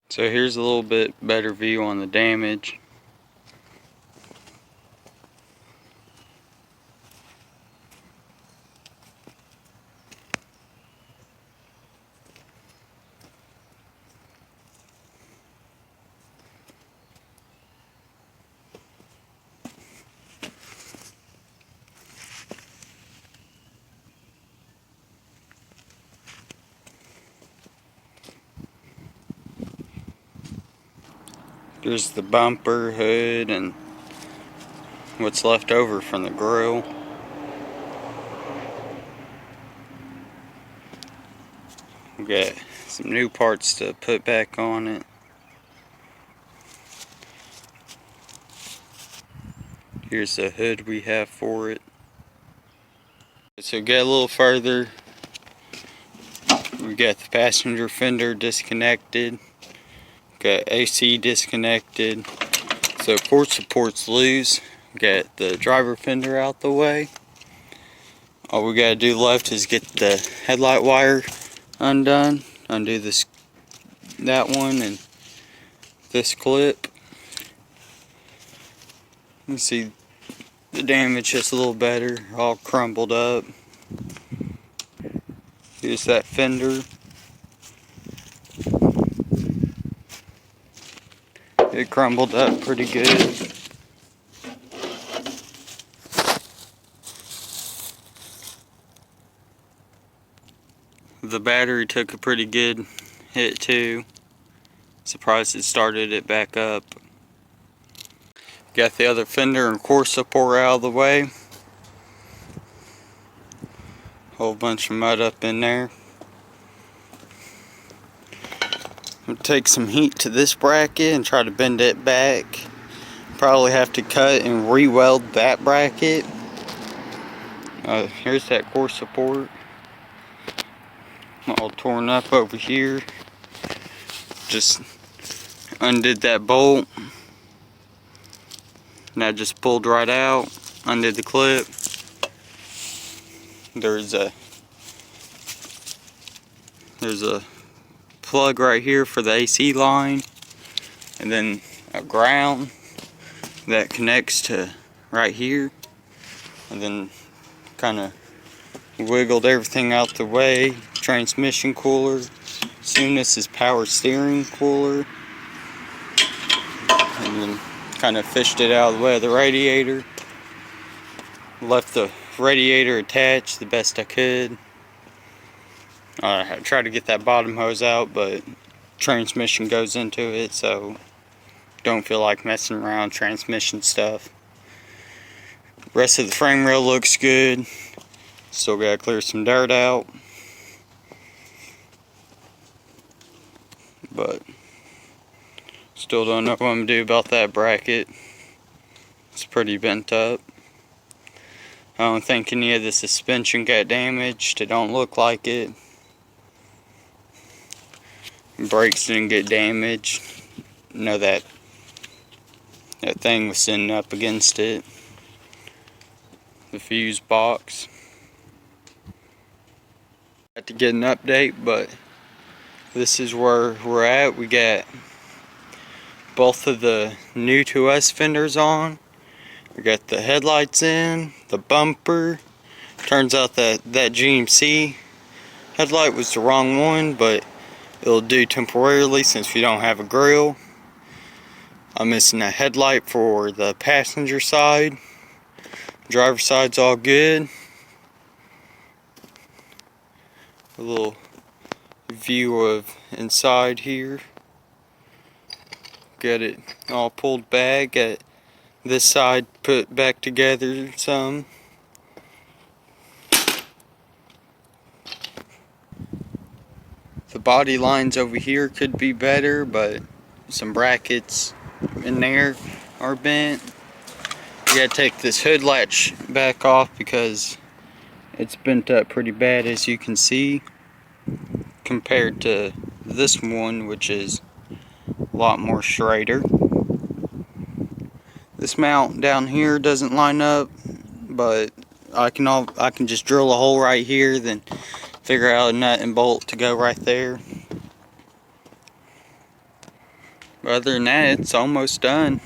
So here's a little bit better view on the damage. Here's the bumper, hood, and what's left over from the grill. We got some new parts to put back on it. Here's the hood we have for it. So get a little further. We got the passenger fender disconnected. Got AC disconnected. So port support's loose. Got the driver fender out the way. All we gotta do left is get the headlight wire undone. Undo that one and this clip. You can see the damage just a little better, all crumbled up. Here's that fender. It crumbled up pretty good. The battery took a pretty good hit too. Surprised it started it back up. Got the other fender and core support out of the way. Whole bunch of mud up in there. I'm gonna take some heat to this bracket and try to bend it back. Probably have to cut and re-weld that bracket. Here's that core support. All torn up over here. Just undid that bolt. And that just pulled right out. Undid the clip. There's a plug right here for the AC line, and then a ground that connects to right here, and then kind of wiggled everything out the way. Transmission cooler. Assume this is power steering cooler, and then kind of fished it out of the way of the radiator. Left the radiator attached the best I could. I tried to get that bottom hose out, but transmission goes into it, so don't feel like messing around transmission stuff. Rest of the frame rail looks good. Still gotta clear some dirt out, but still don't know what I'm gonna do about that bracket. It's pretty bent up. I don't think any of the suspension got damaged. It don't look like it. Brakes didn't get damaged. Know that thing was sitting up against it. The fuse box. Had to get an update, but this is where we're at. We got both of the new to us fenders on. We got the headlights in, the bumper. Turns out that GMC headlight was the wrong one, but it'll do temporarily since we don't have a grill. I'm missing a headlight for the passenger side. Driver side's all good. A little view of inside here. Got it all pulled back. Got this side put back together some. The body lines over here could be better, but some brackets in there are bent. You gotta take this hood latch back off because it's bent up pretty bad, as you can see, compared to this one, which is a lot more straighter. This mount down here doesn't line up, but I can just drill a hole right here, then figure out a nut and bolt to go right there. Other than that, it's almost done.